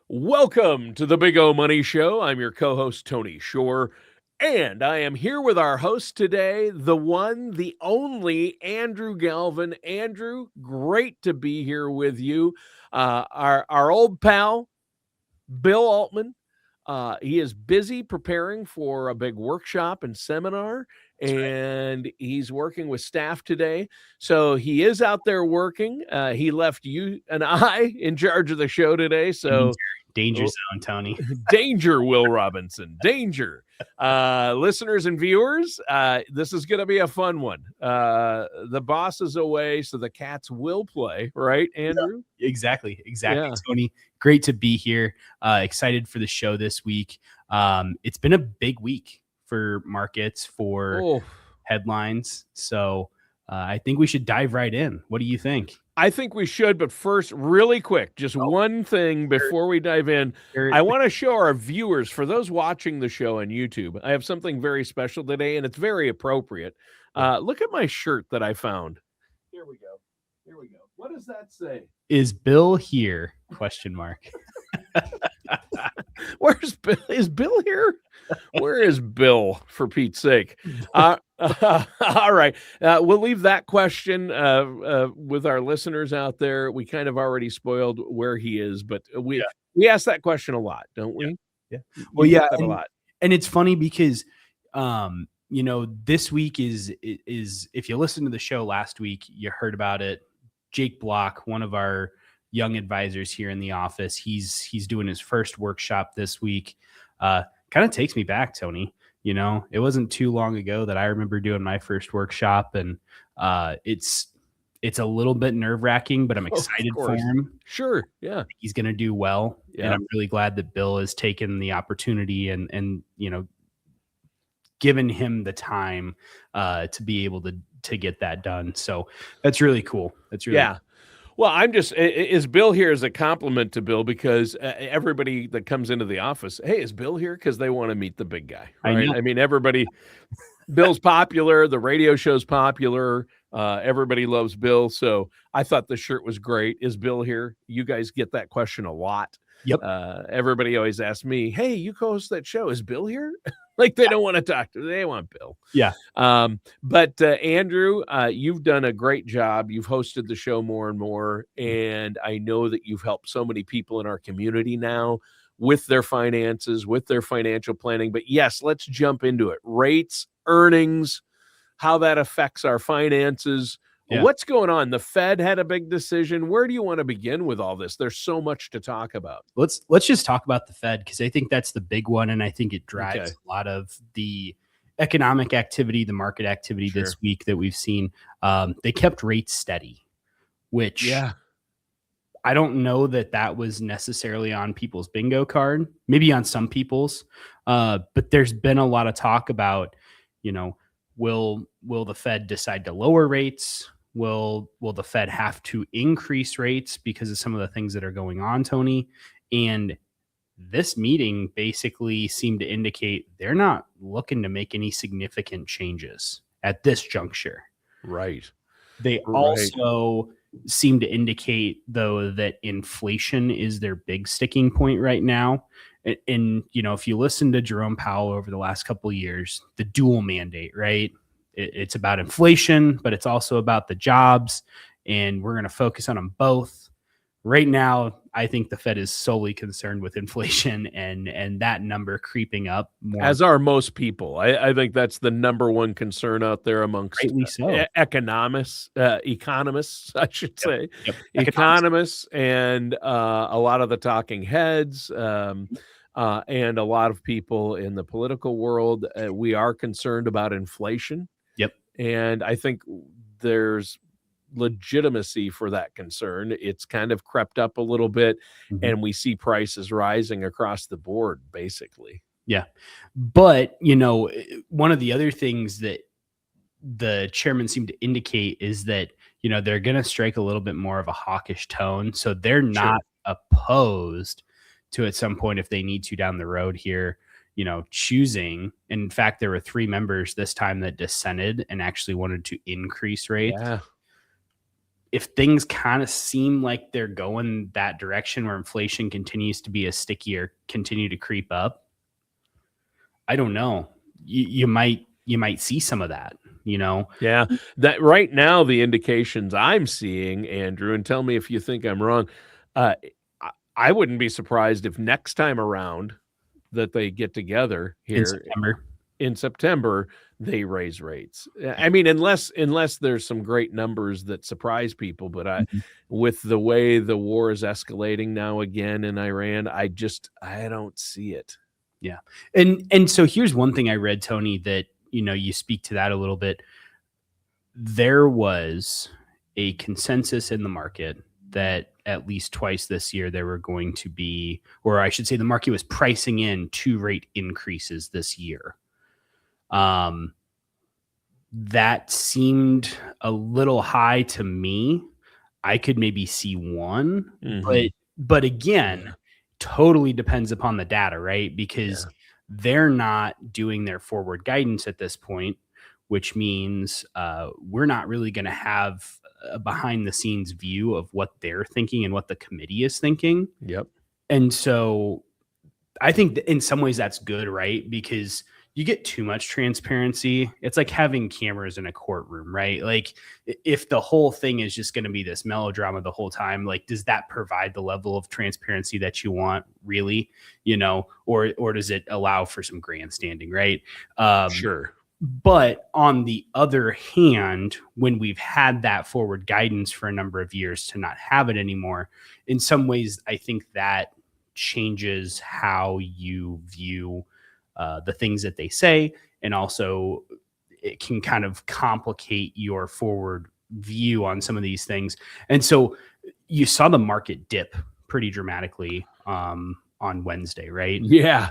Welcome to the Big O Money Show. I'm your co-host, Tony Shore, and I am here with our host today, the one, the only Andrew Galvin. Andrew, great to be here with you. Our old pal, Bill Altman. He is busy preparing for a big workshop and seminar, and he's working with staff today. So he is out there working. He left you and I in charge of the show today. So Danger zone, Tony. danger, Will Robinson, danger. Listeners and viewers, this is going to be a fun one. The boss is away, so the cats will play, right, Andrew? Yeah, exactly. Yeah. Tony, great to be here. Excited for the show this week. It's been a big week for markets, for headlines. So I think we should dive right in. What do you think? I think we should, but first, really quick, just one thing before we dive in. I want to show our viewers, for those watching the show on YouTube, I have something very special today, and it's very appropriate. Look at my shirt that I found. Here we go. What does that say? Is Bill here? Question mark. Where's Bill? Is Bill here? Where is Bill, for Pete's sake? All right. We'll leave that question with our listeners out there. We kind of already spoiled where he is, but we ask that question a lot, don't we? Yeah. Well, a lot. And it's funny because, this week is if you listened to the show last week, you heard about it. Jake Block, one of our young advisors here in the office, he's doing his first workshop this week. Kind of takes me back, Tony. It wasn't too long ago that I remember doing my first workshop, and it's a little bit nerve-wracking, but I'm excited for him. Sure, yeah. He's going to do well, and I'm really glad that Bill has taken the opportunity and given him the time to be able to get that done. So that's really cool. Well, is Bill here as a compliment to Bill, because everybody that comes into the office, hey, is Bill here? Because they want to meet the big guy, right? I mean, Bill's popular. The radio show's popular. Everybody loves Bill. So I thought the shirt was great. Is Bill here? You guys get that question a lot. Yep. Everybody always asks me, hey, you co-host that show. Is Bill here? Like, they don't want to talk to, they want Bill. Yeah. But Andrew, you've done a great job. You've hosted the show more and more. And I know that you've helped so many people in our community now with their finances, with their financial planning. But yes, let's jump into it. Rates, earnings, how that affects our finances. Yeah. What's going on? The Fed had a big decision. Where do you want to begin with all this? There's so much to talk about. Let's just talk about the Fed, because I think that's the big one, and I think it drives a lot of the economic activity, the market activity this week that we've seen. They kept rates steady, which I don't know that was necessarily on people's bingo card, maybe on some people's, but there's been a lot of talk about, will the Fed decide to lower rates? Will the Fed have to increase rates because of some of the things that are going on, Tony? And this meeting basically seemed to indicate they're not looking to make any significant changes at this juncture. Right. They also seem to indicate, though, that inflation is their big sticking point right now. And if you listen to Jerome Powell over the last couple of years, the dual mandate, right? It's about inflation, but it's also about the jobs, and we're going to focus on them both. Right now, I think the Fed is solely concerned with inflation and that number creeping up more. As are most people. I think that's the number one concern out there amongst economists, I should say. Yep. Economists and a lot of the talking heads and a lot of people in the political world. We are concerned about inflation. Yep. And I think there's legitimacy for that concern. It's kind of crept up a little bit, and we see prices rising across the board, basically. Yeah. But, one of the other things that the chairman seemed to indicate is that, they're going to strike a little bit more of a hawkish tone. So they're not opposed to, at some point, if they need to down the road here, choosing. In fact, there were 3 members this time that dissented and actually wanted to increase rates. Yeah. if things kind of seem like they're going that direction where inflation continues to be a stickier, continue to creep up, I don't know. You might see some of that, Yeah, that right now the indications I'm seeing, Andrew, and tell me if you think I'm wrong. I wouldn't be surprised if next time around that they get together here in September, they raise rates. I mean, unless there's some great numbers that surprise people, but with the way the war is escalating now again in Iran, I don't see it. Yeah. And so here's one thing I read, Tony, that, you speak to that a little bit. There was a consensus in the market that at least twice this year there were going to be, or I should say the market was pricing in 2 rate increases this year. That seemed a little high to me. I could maybe see 1, but again, totally depends upon the data, right? Because they're not doing their forward guidance at this point, which means we're not really going to have a behind the scenes view of what they're thinking and what the committee is thinking. Yep. And so I think that in some ways that's good, right? Because you get too much transparency. It's like having cameras in a courtroom, right? Like if the whole thing is just going to be this melodrama the whole time, like, does that provide the level of transparency that you want really, or does it allow for some grandstanding, right? Sure. But on the other hand, when we've had that forward guidance for a number of years to not have it anymore, in some ways, I think that changes how you view the things that they say. And also it can kind of complicate your forward view on some of these things. And so you saw the market dip pretty dramatically on Wednesday, right? Yeah.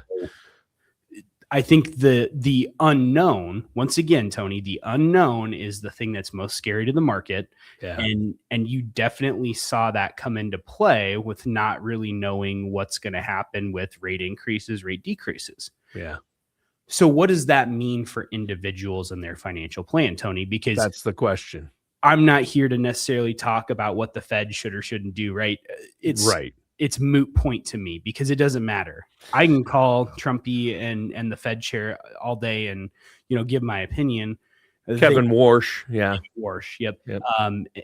I think the unknown, once again, Tony, the unknown is the thing that's most scary to the market. Yeah. And you definitely saw that come into play with not really knowing what's going to happen with rate increases, rate decreases. Yeah. So what does that mean for individuals and their financial plan, Tony? Because that's the question. I'm not here to necessarily talk about what the Fed should or shouldn't do, right? It's moot point to me because it doesn't matter. I can call Trumpy and the Fed chair all day and, give my opinion. Kevin Warsh. Yeah. Warsh. Yep.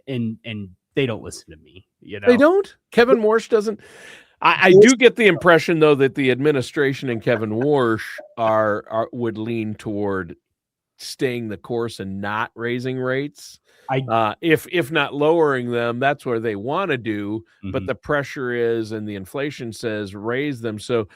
And they don't listen to me, They don't? Kevin Warsh doesn't? I do get the impression, though, that the administration and Kevin Warsh would lean toward staying the course and not raising rates. If not lowering them, that's where they want to do. But the pressure is, and the inflation says, raise them. So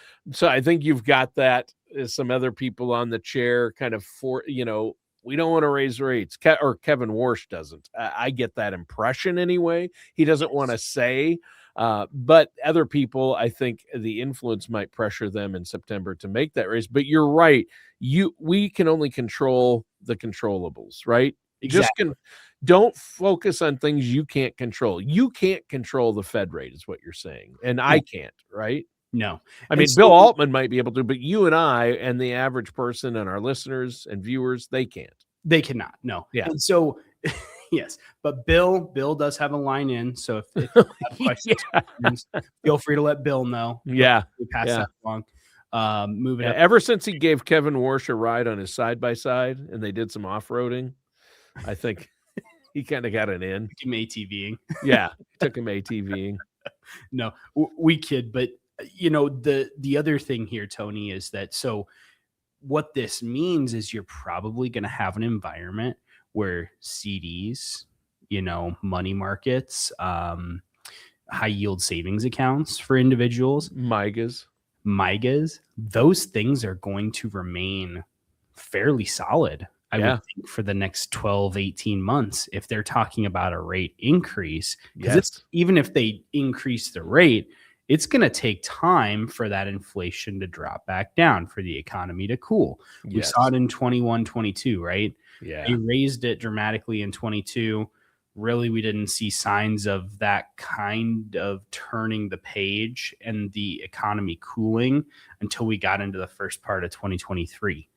I think you've got that. Some other people on the chair kind of we don't want to raise rates. Or Kevin Warsh doesn't. I get that impression anyway. He doesn't want to say. But other people, I think the influence might pressure them in September to make that raise. But you're right. We can only control the controllables, right? Exactly. Don't focus on things you can't control. You can't control the Fed rate is what you're saying. And I can't, right? No. I mean, Bill Altman might be able to, but you and I and the average person and our listeners and viewers, they can't. They cannot. No. Yeah. And so yes, but Bill does have a line in. So if you have questions, feel free to let Bill know. Yeah. We pass that along. Moving up. Ever since he gave Kevin Warsh a ride on his side-by-side and they did some off-roading, I think he kind of got an in. Took him ATVing. Yeah, took him ATVing. No, we kid. But, the other thing here, Tony, is that so what this means is you're probably going to have an environment where CDs, money markets, high yield savings accounts for individuals, MYGAs, those things are going to remain fairly solid. I would think for the next 12, 18 months, if they're talking about a rate increase, because even if they increase the rate, it's going to take time for that inflation to drop back down, for the economy to cool. We saw it in 21, 22, right? Yeah. They raised it dramatically in 22. Really, we didn't see signs of that kind of turning the page and the economy cooling until we got into the first part of 2023.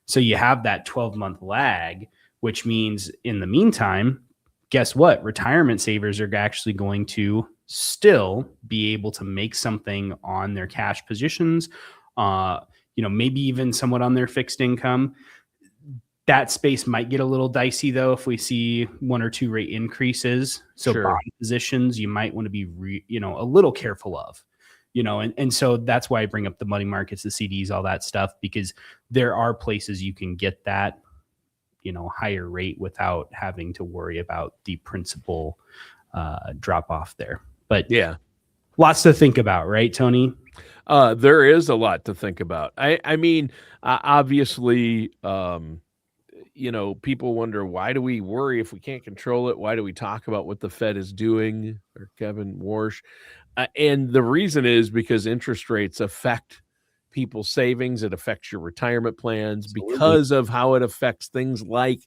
So you have that 12-month lag, which means in the meantime, guess what? Retirement savers are actually going to still be able to make something on their cash positions, maybe even somewhat on their fixed income. That space might get a little dicey, though, if we see 1 or 2 rate increases. So bond positions, you might want to be, a little careful of, and so that's why I bring up the money markets, the CDs, all that stuff, because there are places you can get that, higher rate without having to worry about the principal drop off there. But yeah, lots to think about, right, Tony? There is a lot to think about. I mean, obviously, people wonder, why do we worry if we can't control it? Why do we talk about what the Fed is doing, or Kevin Warsh? And the reason is because interest rates affect people's savings. It affects your retirement plans. Absolutely. Because of how it affects things like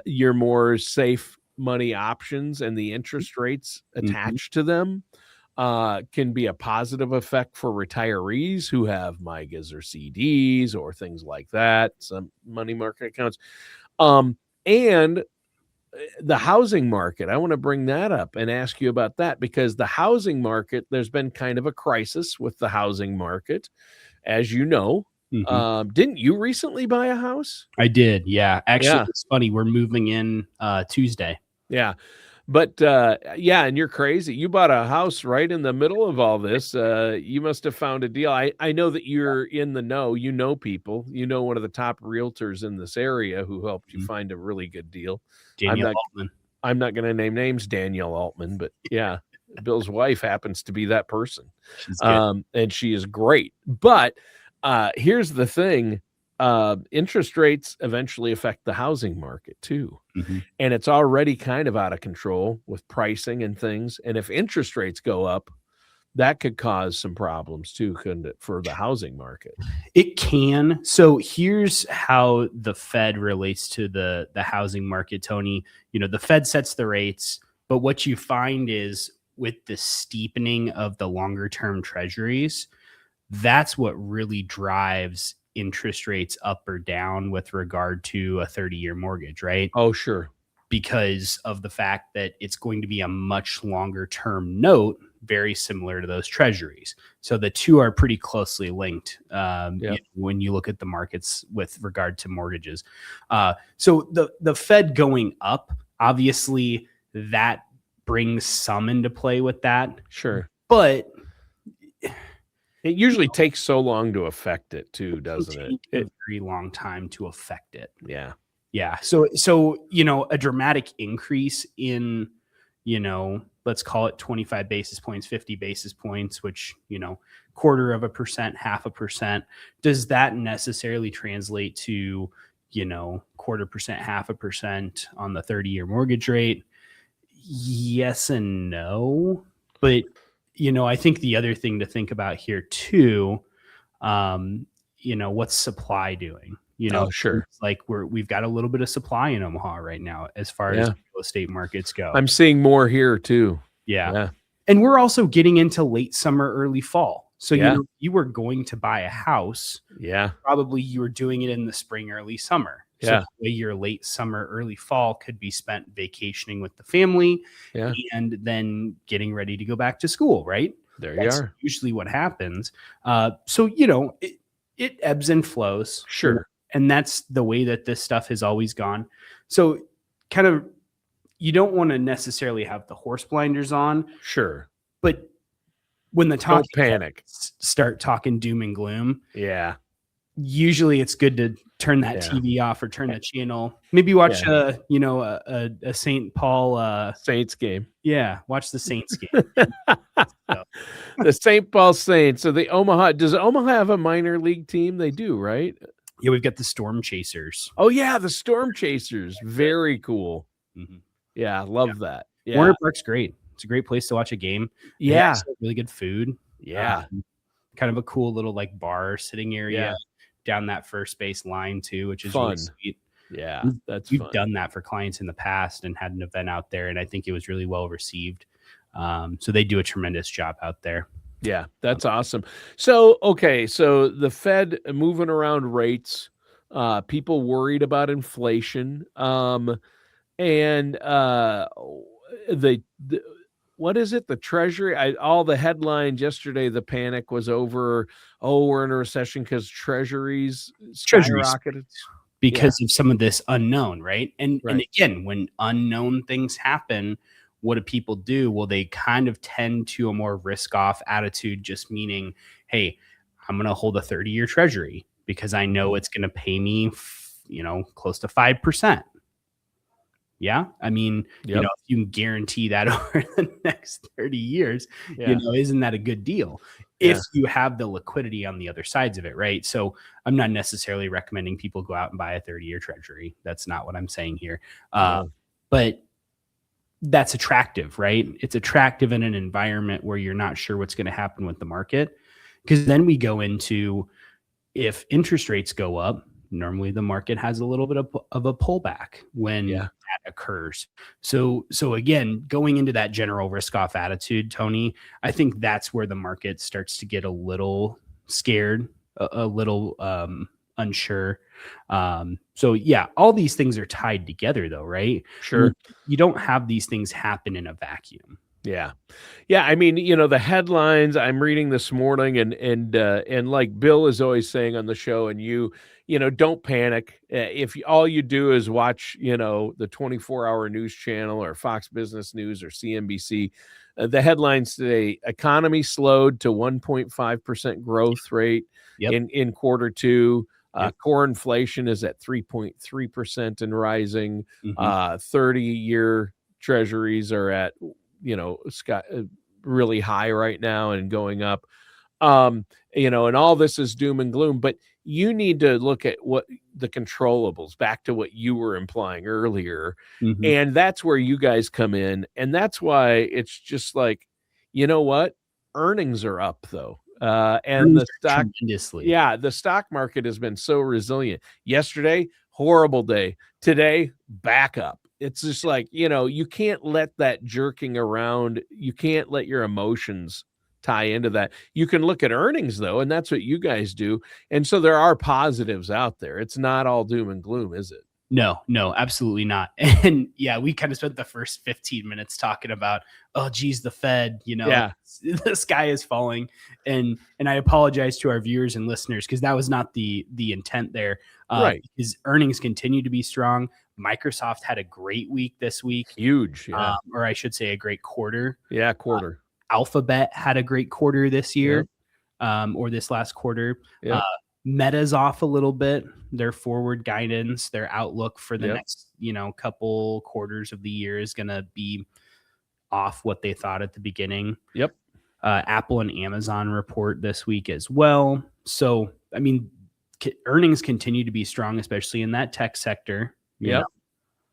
your more safe money options and the interest rates attached to them. Can be a positive effect for retirees who have MYGAs or CDs or things like that, some money market accounts. And the housing market, I want to bring that up and ask you about that, because the housing market, there's been kind of a crisis with the housing market, as you know. Didn't you recently buy a house? I did, yeah. Actually, It's funny. We're moving in Tuesday. Yeah. But and you're crazy. You bought a house right in the middle of all this. You must have found a deal. I know that you're in the know. You know people. You know one of the top realtors in this area who helped you find a really good deal. Danielle Altman. I'm not going to name names, Danielle Altman, but yeah, Bill's wife happens to be that person. She's good. And she is great. But here's the thing. Interest rates eventually affect the housing market too. And it's already kind of out of control with pricing and things. And if interest rates go up, that could cause some problems too, couldn't it, for the housing market? It can. So here's how the Fed relates to the housing market, Tony. The Fed sets the rates, but what you find is with the steepening of the longer term treasuries, that's what really drives interest rates up or down with regard to a 30-year mortgage, right? Oh, sure. Because of the fact that it's going to be a much longer term note, very similar to those treasuries. So the two are pretty closely linked when you look at the markets with regard to mortgages. So the Fed going up, obviously that brings some into play with that. Sure. But it usually takes so long to affect it too, doesn't it? A very long time to affect it. Yeah. Yeah. So, a dramatic increase in, let's call it 25 basis points, 50 basis points, which, 0.25%, 0.5%. Does that necessarily translate to, 0.25%, 0.5% on the 30-year mortgage rate? Yes and no. But I think the other thing to think about here too, what's supply doing? Sure. It's like we've got a little bit of supply in Omaha right now as far as real estate markets go. I'm seeing more here too. Yeah. And we're also getting into late summer, early fall. So you were going to buy a house. Yeah. Probably you were doing it in the spring, early summer. So your late summer, early fall could be spent vacationing with the family and then getting ready to go back to school, right? That's usually what happens. So, it ebbs and flows. Sure. And that's the way that this stuff has always gone. So kind of, you don't want to necessarily have the horse blinders on. Sure. But when the don't panic, start talking doom and gloom. Yeah. Usually it's good to turn that TV off or turn the channel. Maybe watch a St. Paul Saints game. Yeah, watch the Saints game. The St. Paul Saints. So does Omaha have a minor league team? They do, right? Yeah, we've got the Storm Chasers. Oh yeah, the Storm Chasers. Very cool. Yeah, love that. Yeah. Warner Park's great. It's a great place to watch a game. Yeah. Really good food. Yeah. Kind of a cool little bar sitting area down that first base line too, which is fun. Really sweet. Yeah, we've done that for clients in the past and had an event out there, and I think it was really well received. So they do a tremendous job out there. Yeah, that's awesome. So, okay, so the Fed moving around rates, people worried about inflation. And the what is it? The Treasury, all the headlines yesterday, the panic was over. Oh, we're in a recession because Treasuries skyrocketed. Because of some of this unknown, right? And again, when unknown things happen, what do people do? Well, they kind of tend to a more risk-off attitude, just meaning, hey, I'm going to hold a 30-year Treasury because I know it's going to pay me, close to 5%. Yeah. I mean, if you can guarantee that over the next 30 years, isn't that a good deal? If you have the liquidity on the other sides of it, right? So I'm not necessarily recommending people go out and buy a 30-year Treasury. That's not what I'm saying here. But that's attractive, right? It's attractive in an environment where you're not sure what's going to happen with the market. Because then we go into, if interest rates go up, normally the market has a little bit of a pullback when that occurs. So again, going into that general risk off attitude, Tony, I think that's where the market starts to get a little scared, a little unsure. So yeah, all these things are tied together though, right? Sure. I mean, you don't have these things happen in a vacuum. Yeah. I mean, the headlines I'm reading this morning, and like Bill is always saying on the show, and don't panic. If all you do is watch, the 24-hour news channel or Fox Business News or CNBC, the headlines today: economy slowed to 1.5% growth rate in quarter two. Core inflation is at 3.3% and rising. 30-year treasuries are at really high right now and going up. And all this is doom and gloom, but you need to look at what the controllables, back to what you were implying earlier. And that's where you guys come in. And that's why it's just like, what? Earnings are up though. And the stock, the stock market has been so resilient. Yesterday, horrible day. Today, back up. It's just like, you can't let that jerking around. You can't let your emotions tie into that. You can look at earnings though, and that's what you guys do. And so there are positives out there. It's not all doom and gloom, is it? No, absolutely not. And yeah, we kind of spent the first 15 minutes talking about, oh geez, the Fed, the sky is falling. And I apologize to our viewers and listeners, because that was not the intent there. Right. Because earnings continue to be strong. Microsoft had a great week this week. Huge. Yeah. Or I should say a great quarter. Yeah, quarter. Alphabet had a great quarter this year, or this last quarter. Meta's off a little bit. Their forward guidance, their outlook for the next, couple quarters of the year is going to be off what they thought at the beginning. Apple and Amazon report this week as well. So, I mean, earnings continue to be strong, especially in that tech sector.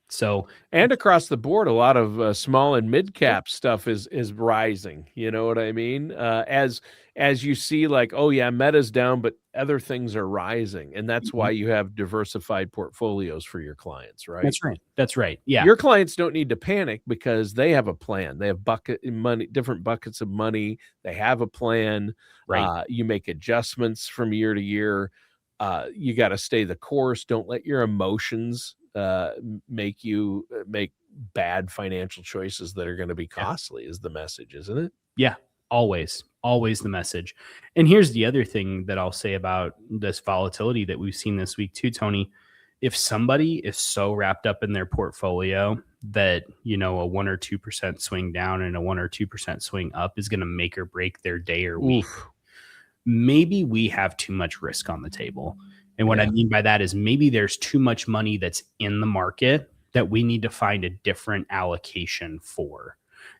So, and across the board, a lot of small and mid cap stuff is rising. You know what I mean? As you see, like, oh yeah, Meta's down, but other things are rising, and that's why you have diversified portfolios for your clients, right? That's right. Yeah, your clients don't need to panic because they have a plan. They have different buckets of money. They have a plan. Right. You make adjustments from year to year. You got to stay the course. Don't let your emotions make you make bad financial choices that are going to be costly, is the message, isn't it? Yeah, always the message. And here's the other thing that I'll say about this volatility that we've seen this week too, Tony. If somebody is so wrapped up in their portfolio that, a 1 or 2% swing down and a 1 or 2% swing up is going to make or break their day or week, maybe we have too much risk on the table. And what I mean by that is maybe there's too much money that's in the market that we need to find a different allocation for.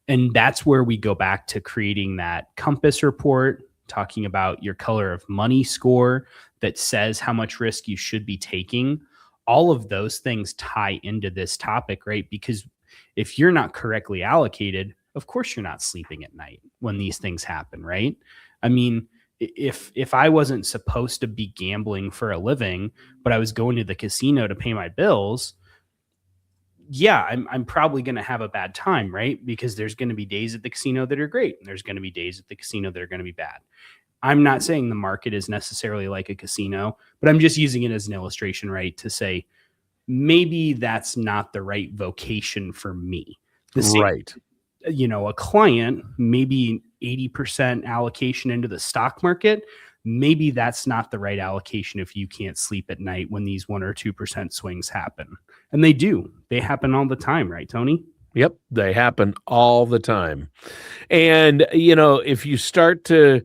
And that's where we go back to creating that compass report, talking about your color of money score that says how much risk you should be taking. All of those things tie into this topic, right? Because if you're not correctly allocated, of course you're not sleeping at night when these things happen, right? I mean, if I wasn't supposed to be gambling for a living, but I was going to the casino to pay my bills, I'm probably going to have a bad time, right? Because there's going to be days at the casino that are great, and there's going to be days at the casino that are going to be bad. I'm not saying the market is necessarily like a casino, but I'm just using it as an illustration, right? To say maybe that's not the right vocation for me. The same, Right. A client, maybe 80% allocation into the stock market. Maybe that's not the right allocation if you can't sleep at night when these 1 or 2% swings happen. And they do. They happen all the time, right, Tony? Yep, they happen all the time. And, if you start to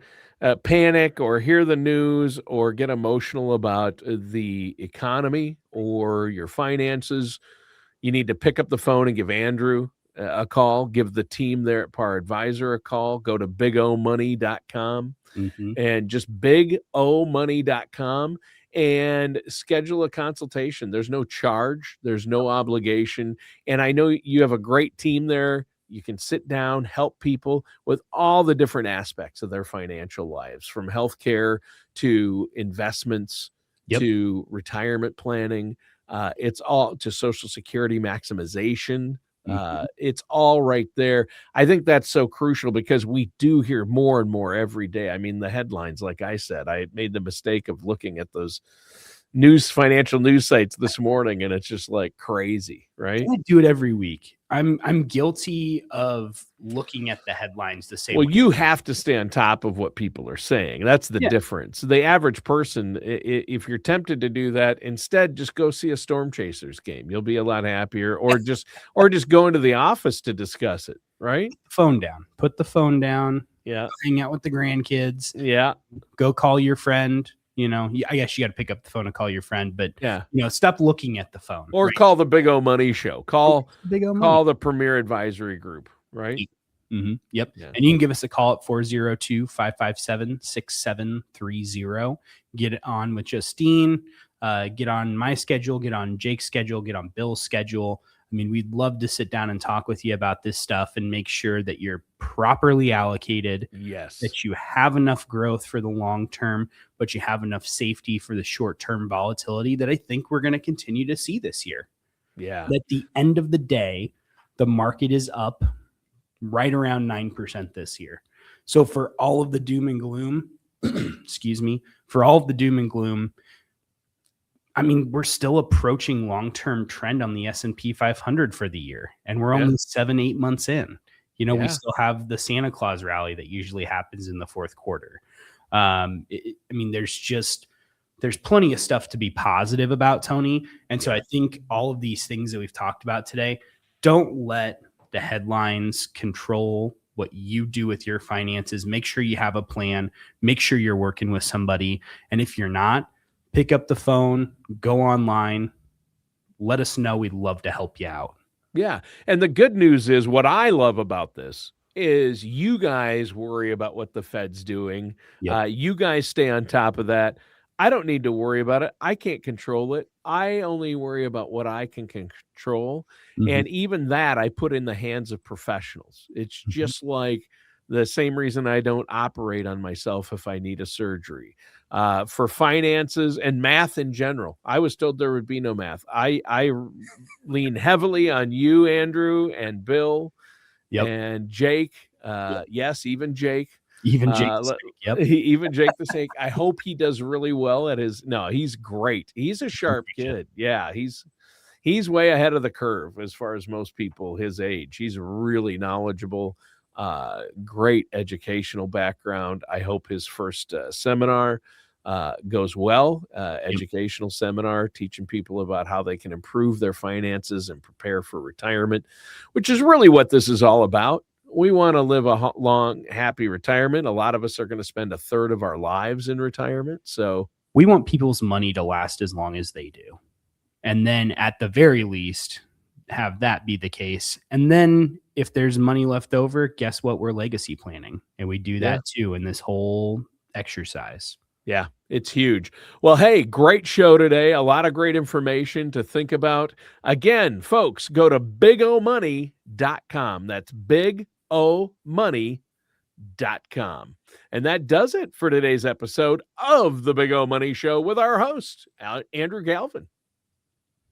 panic or hear the news or get emotional about the economy or your finances, you need to pick up the phone and give Andrew a call, give the team there at Par Advisor a call, go to bigomoney.com and just bigomoney.com and schedule a consultation. There's no charge, there's no obligation. And I know you have a great team there. You can sit down, help people with all the different aspects of their financial lives, from healthcare to investments to retirement planning. It's all to Social Security maximization. It's all right there. I think that's so crucial because we do hear more and more every day. I mean, the headlines, like I said, I made the mistake of looking at those financial news sites this morning, and it's just like crazy, right? I do it every week. I'm guilty of looking at the headlines the same way. You have to stay on top of what people are saying. That's the difference. The average person, if you're tempted to do that, instead just go see a Storm Chasers game. You'll be a lot happier, or just go into the office to discuss it, right? Put the phone down. Yeah. Hang out with the grandkids. Yeah. Go call your friend. I guess you got to pick up the phone and call your friend, but stop looking at the phone. Or call the Big O Money Show. Call the Premier Advisory Group, right? Yep. Yeah. And you can give us a call at 402-557-6730. Get it on with Justine. Get on my schedule. Get on Jake's schedule. Get on Bill's schedule. I mean, we'd love to sit down and talk with you about this stuff and make sure that you're properly allocated. Yes. That you have enough growth for the long term, but you have enough safety for the short term volatility that I think we're going to continue to see this year. Yeah. At the end of the day, the market is up right around 9% this year. So for all of the doom and gloom, I mean, we're still approaching long-term trend on the S&P 500 for the year, and we're only 7-8 months in. We still have the Santa Claus rally that usually happens in the fourth quarter. There's plenty of stuff to be positive about, Tony. And so I think all of these things that we've talked about today, don't let the headlines control what you do with your finances. Make sure you have a plan. Make sure you're working with somebody. And if you're not, pick up the phone, go online, let us know. We'd love to help you out. Yeah. And the good news is, what I love about this is you guys worry about what the Fed's doing. Yep. You guys stay on top of that. I don't need to worry about it. I can't control it. I only worry about what I can control. And even that I put in the hands of professionals. It's just like the same reason I don't operate on myself if I need a surgery. For finances and math in general, I was told there would be no math. I lean heavily on you, Andrew, and Bill, and Jake. Yes, even Jake. Even Jake. Even Jake the Snake. I hope he does really well at his. No, he's great. He's a sharp kid. Yeah, he's way ahead of the curve as far as most people his age. He's really knowledgeable. Great educational background. I hope his first seminar goes well. Educational seminar teaching people about how they can improve their finances and prepare for retirement, which is really what this is all about. We want to live a long, happy retirement. A lot of us are going to spend a third of our lives in retirement. So we want people's money to last as long as they do. And then at the very least, have that be the case. And then if there's money left over, guess what? We're legacy planning. And we do that too in this whole exercise. Yeah, it's huge. Well, hey, great show today. A lot of great information to think about. Again, folks, go to bigomoney.com. That's bigomoney.com. And that does it for today's episode of the Big O Money Show with our host, Andrew Galvin.